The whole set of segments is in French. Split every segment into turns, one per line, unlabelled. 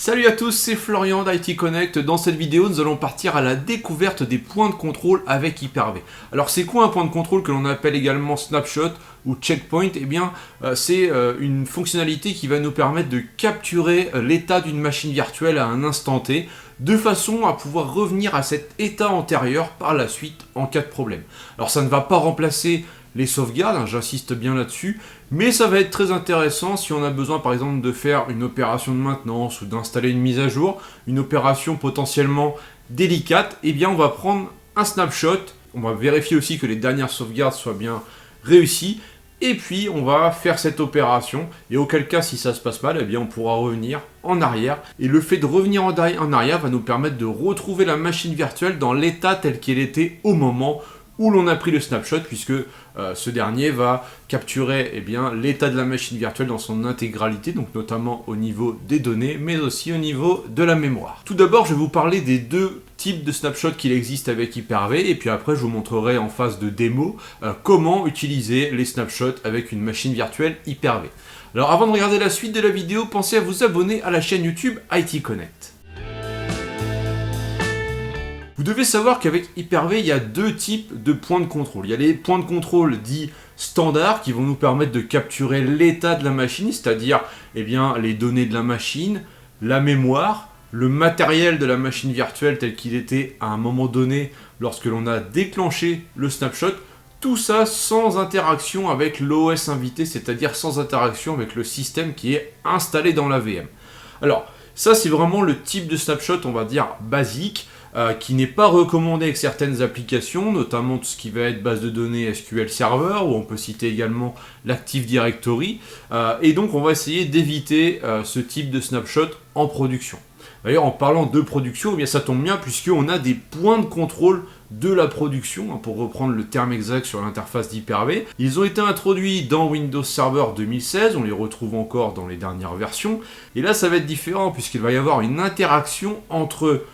Salut à tous, c'est Florian d'IT Connect. Dans cette vidéo, nous allons partir à la découverte des points de contrôle avec Hyper-V. Alors c'est quoi un point de contrôle que l'on appelle également snapshot ou checkpoint? Eh bien, c'est une fonctionnalité qui va nous permettre de capturer l'état d'une machine virtuelle à un instant T, de façon à pouvoir revenir à cet état antérieur par la suite en cas de problème. Alors ça ne va pas remplacer les sauvegardes, j'insiste bien là-dessus, mais ça va être très intéressant si on a besoin par exemple de faire une opération de maintenance ou d'installer une mise à jour, une opération potentiellement délicate. Eh bien on va prendre un snapshot, on va vérifier aussi que les dernières sauvegardes soient bien réussies, et puis on va faire cette opération, et auquel cas si ça se passe mal, eh bien on pourra revenir en arrière, et le fait de revenir en arrière va nous permettre de retrouver la machine virtuelle dans l'état tel qu'il était au moment où l'on a pris le snapshot, puisque ce dernier va capturer l'état de la machine virtuelle dans son intégralité, donc notamment au niveau des données, mais aussi au niveau de la mémoire. Tout d'abord, je vais vous parler des deux types de snapshots qu'il existe avec Hyper-V, et puis après je vous montrerai en phase de démo comment utiliser les snapshots avec une machine virtuelle Hyper-V. Alors avant de regarder la suite de la vidéo, pensez à vous abonner à la chaîne YouTube IT Connect. Vous devez savoir qu'avec Hyper-V, il y a deux types de points de contrôle. Il y a les points de contrôle dits standards qui vont nous permettre de capturer l'état de la machine, c'est-à-dire les données de la machine, la mémoire, le matériel de la machine virtuelle tel qu'il était à un moment donné lorsque l'on a déclenché le snapshot. Tout ça sans interaction avec l'OS invité, c'est-à-dire sans interaction avec le système qui est installé dans la VM. Alors, ça c'est vraiment le type de snapshot, on va dire, basique, qui n'est pas recommandé avec certaines applications, notamment tout ce qui va être base de données SQL Server, où on peut citer également l'Active Directory, et donc on va essayer d'éviter ce type de snapshot en production. D'ailleurs, en parlant de production, eh bien, ça tombe bien puisqu'on a des points de contrôle de la production, pour reprendre le terme exact sur l'interface d'Hyper-V. Ils ont été introduits dans Windows Server 2016, on les retrouve encore dans les dernières versions, et là ça va être différent puisqu'il va y avoir une interaction entre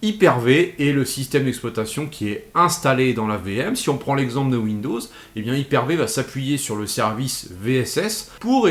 Hyper-V et le système d'exploitation qui est installé dans la VM. Si on prend l'exemple de Windows, Hyper-V va s'appuyer sur le service VSS pour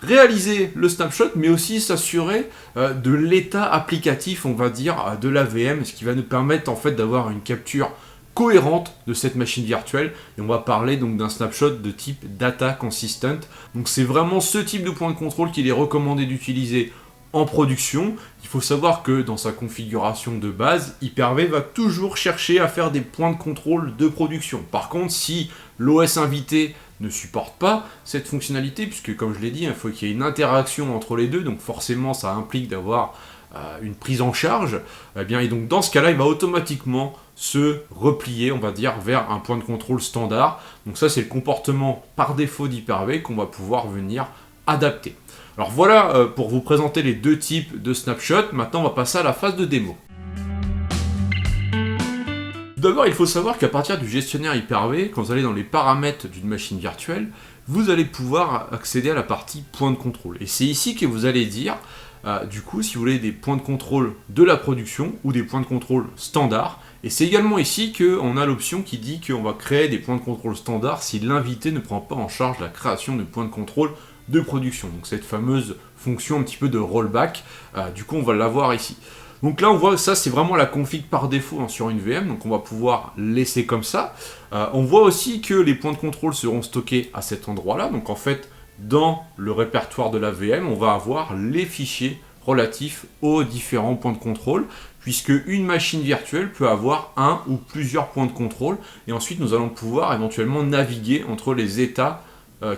réaliser le snapshot, mais aussi s'assurer de l'état applicatif, on va dire, de la VM, ce qui va nous permettre en fait d'avoir une capture cohérente de cette machine virtuelle. Et on va parler donc d'un snapshot de type Data Consistent. Donc c'est vraiment ce type de point de contrôle qu'il est recommandé d'utiliser en production. Il faut savoir que dans sa configuration de base, Hyper-V va toujours chercher à faire des points de contrôle de production. Par contre, si l'OS invité ne supporte pas cette fonctionnalité, puisque comme je l'ai dit, il faut qu'il y ait une interaction entre les deux, donc forcément ça implique d'avoir une prise en charge, et donc dans ce cas-là, il va automatiquement se replier, on va dire, vers un point de contrôle standard. Donc ça, c'est le comportement par défaut d'Hyper-V qu'on va pouvoir venir adapter. Alors voilà pour vous présenter les deux types de snapshot. Maintenant, on va passer à la phase de démo. Tout d'abord, il faut savoir qu'à partir du gestionnaire Hyper-V, quand vous allez dans les paramètres d'une machine virtuelle, vous allez pouvoir accéder à la partie points de contrôle. Et c'est ici que vous allez dire, du coup, si vous voulez des points de contrôle de la production ou des points de contrôle standards. Et c'est également ici qu'on a l'option qui dit qu'on va créer des points de contrôle standards si l'invité ne prend pas en charge la création de points de contrôle de production. Donc cette fameuse fonction un petit peu de rollback, du coup on va l'avoir ici. Donc là on voit que ça c'est vraiment la config par défaut sur une VM, donc on va pouvoir laisser comme ça. On voit aussi que les points de contrôle seront stockés à cet endroit là, donc en fait dans le répertoire de la VM on va avoir les fichiers relatifs aux différents points de contrôle, puisque une machine virtuelle peut avoir un ou plusieurs points de contrôle, et ensuite nous allons pouvoir éventuellement naviguer entre les états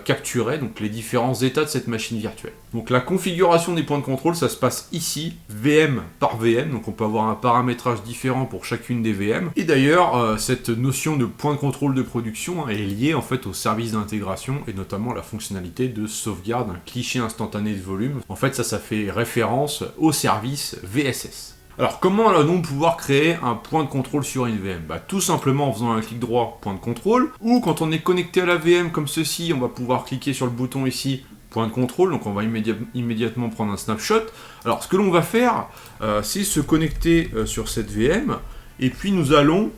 capturer donc les différents états de cette machine virtuelle. Donc la configuration des points de contrôle, ça se passe ici, VM par VM, donc on peut avoir un paramétrage différent pour chacune des VM. Et d'ailleurs, cette notion de point de contrôle de production est liée en fait au service d'intégration et notamment la fonctionnalité de sauvegarde, un cliché instantané de volume. En fait, ça fait référence au service VSS. Alors comment allons-nous pouvoir créer un point de contrôle sur une VM? Tout simplement en faisant un clic droit, point de contrôle, ou quand on est connecté à la VM comme ceci, on va pouvoir cliquer sur le bouton ici, point de contrôle, donc on va immédiatement prendre un snapshot. Alors ce que l'on va faire, c'est se connecter sur cette VM, et puis nous allons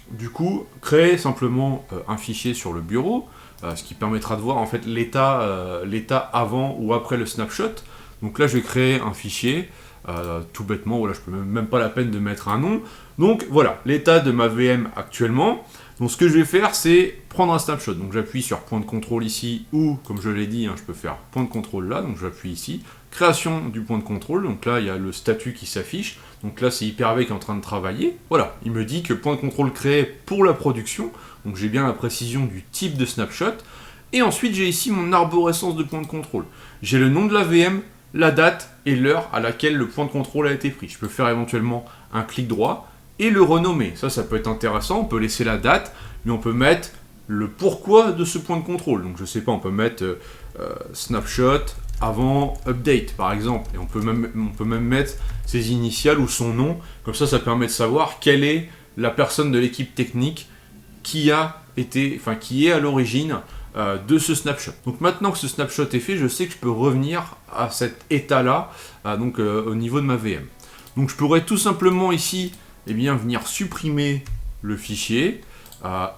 du coup créer simplement un fichier sur le bureau, ce qui permettra de voir en fait l'état avant ou après le snapshot. Donc là je vais créer un fichier, tout bêtement, voilà, je peux même pas la peine de mettre un nom. Donc voilà, l'état de ma VM actuellement. Donc ce que je vais faire, c'est prendre un snapshot. Donc j'appuie sur point de contrôle ici, ou comme je l'ai dit, hein, je peux faire point de contrôle là, donc j'appuie ici. Création du point de contrôle, donc là il y a le statut qui s'affiche. Donc là c'est Hyper-V qui est en train de travailler. Voilà, il me dit que point de contrôle créé pour la production. Donc j'ai bien la précision du type de snapshot. Et ensuite j'ai ici mon arborescence de point de contrôle. J'ai le nom de la VM, la date et l'heure à laquelle le point de contrôle a été pris. Je peux faire éventuellement un clic droit et le renommer. Ça peut être intéressant. On peut laisser la date, mais on peut mettre le pourquoi de ce point de contrôle. Donc je sais pas, on peut mettre snapshot avant update par exemple. Et on peut même mettre ses initiales ou son nom. Comme ça permet de savoir quelle est la personne de l'équipe technique qui est à l'origine de ce snapshot. Donc maintenant que ce snapshot est fait, je sais que je peux revenir à cet état-là, au niveau de ma VM. Donc je pourrais tout simplement ici, venir supprimer le fichier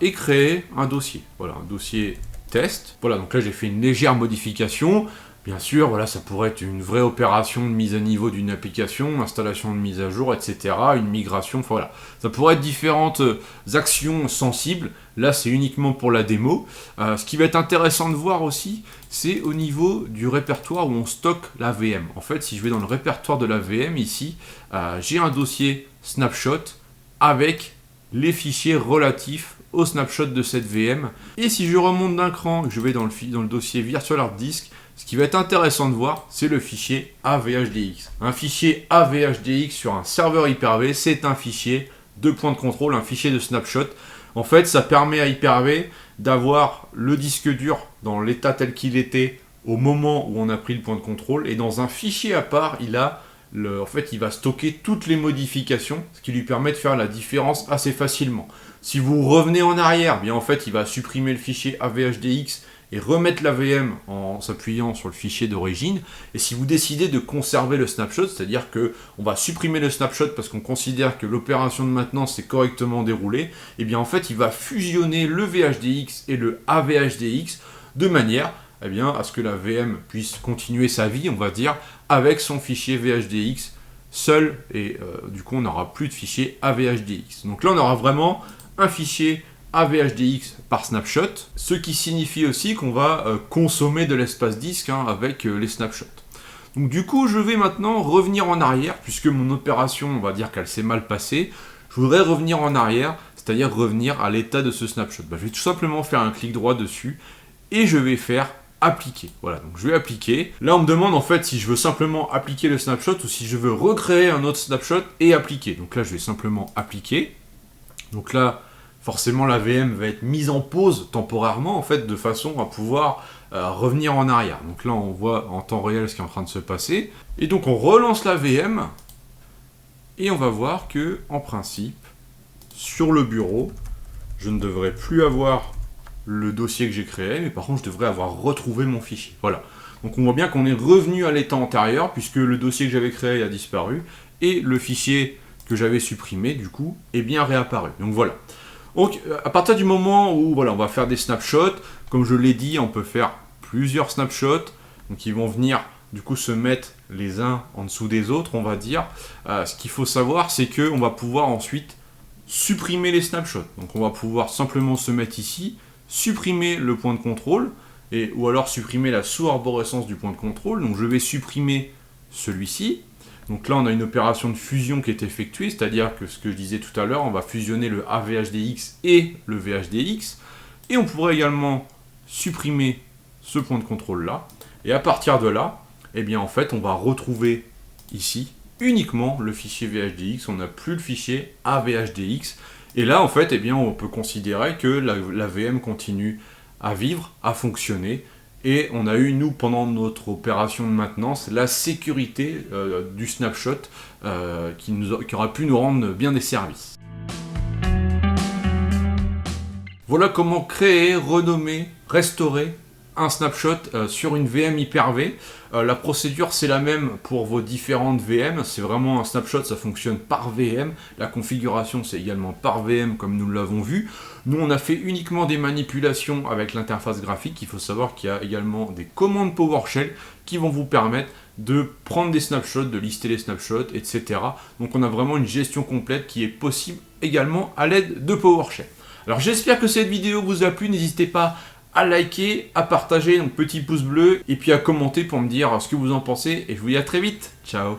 et créer un dossier. Voilà, un dossier test. Voilà, donc là j'ai fait une légère modification. Bien sûr, voilà, ça pourrait être une vraie opération de mise à niveau d'une application, installation de mise à jour, etc., une migration, enfin voilà. Ça pourrait être différentes actions sensibles. Là, c'est uniquement pour la démo. Ce qui va être intéressant de voir aussi, c'est au niveau du répertoire où on stocke la VM. En fait, si je vais dans le répertoire de la VM, ici, j'ai un dossier snapshot avec les fichiers relatifs au snapshot de cette VM. Et si je remonte d'un cran, je vais dans le dossier Virtual Hard Disk, ce qui va être intéressant de voir, c'est le fichier AVHDX. Un fichier AVHDX sur un serveur Hyper-V, c'est un fichier de point de contrôle, un fichier de snapshot. En fait, ça permet à Hyper-V d'avoir le disque dur dans l'état tel qu'il était au moment où on a pris le point de contrôle. Et dans un fichier à part, il va stocker toutes les modifications, ce qui lui permet de faire la différence assez facilement. Si vous revenez en arrière, bien en fait, il va supprimer le fichier AVHDX et remettre la VM en s'appuyant sur le fichier d'origine. Et si vous décidez de conserver le snapshot, c'est-à-dire qu'on va supprimer le snapshot parce qu'on considère que l'opération de maintenance s'est correctement déroulée, et bien en fait il va fusionner le VHDX et le AVHDX de manière à ce que la VM puisse continuer sa vie, on va dire, avec son fichier VHDX seul, et du coup on n'aura plus de fichier AVHDX. Donc là on aura vraiment un fichier AVHDX par snapshot, ce qui signifie aussi qu'on va consommer de l'espace disque avec les snapshots. Donc du coup, je vais maintenant revenir en arrière, puisque mon opération, on va dire qu'elle s'est mal passée. Je voudrais revenir en arrière, c'est-à-dire revenir à l'état de ce snapshot. Je vais tout simplement faire un clic droit dessus, et je vais faire appliquer. Voilà, donc je vais appliquer. Là, on me demande en fait si je veux simplement appliquer le snapshot, ou si je veux recréer un autre snapshot et appliquer. Donc là, je vais simplement appliquer. Donc là, forcément la VM va être mise en pause temporairement, en fait, de façon à pouvoir revenir en arrière. Donc là, on voit en temps réel ce qui est en train de se passer. Et donc, on relance la VM, et on va voir que, en principe, sur le bureau, je ne devrais plus avoir le dossier que j'ai créé, mais par contre, je devrais avoir retrouvé mon fichier. Voilà. Donc, on voit bien qu'on est revenu à l'état antérieur, puisque le dossier que j'avais créé a disparu, et le fichier que j'avais supprimé, du coup, est bien réapparu. Donc, voilà. Donc, à partir du moment où on va faire des snapshots, comme je l'ai dit, on peut faire plusieurs snapshots, donc ils vont venir du coup se mettre les uns en dessous des autres, on va dire. Ce qu'il faut savoir, c'est qu'on va pouvoir ensuite supprimer les snapshots. Donc on va pouvoir simplement se mettre ici, supprimer le point de contrôle, ou alors supprimer la sous-arborescence du point de contrôle. Donc je vais supprimer celui-ci. Donc là, on a une opération de fusion qui est effectuée, c'est-à-dire que ce que je disais tout à l'heure, on va fusionner le AVHDX et le VHDX. Et on pourrait également supprimer ce point de contrôle-là. Et à partir de là, en fait, on va retrouver ici uniquement le fichier VHDX. On n'a plus le fichier AVHDX. Et là, en fait, on peut considérer que la VM continue à vivre, à fonctionner. Et on a eu, nous, pendant notre opération de maintenance, la sécurité du snapshot qui aura pu nous rendre bien des services. Voilà comment créer, renommer, restaurer un snapshot sur une VM Hyper-V. La procédure, c'est la même pour vos différentes VM. C'est vraiment un snapshot, ça fonctionne par VM. La configuration, c'est également par VM, comme nous l'avons vu. Nous, on a fait uniquement des manipulations avec l'interface graphique. Il faut savoir qu'il y a également des commandes PowerShell qui vont vous permettre de prendre des snapshots, de lister les snapshots, etc. Donc on a vraiment une gestion complète qui est possible également à l'aide de PowerShell. Alors j'espère que cette vidéo vous a plu, n'hésitez pas à liker, à partager, donc petit pouce bleu, et puis à commenter pour me dire ce que vous en pensez, et je vous dis à très vite, ciao.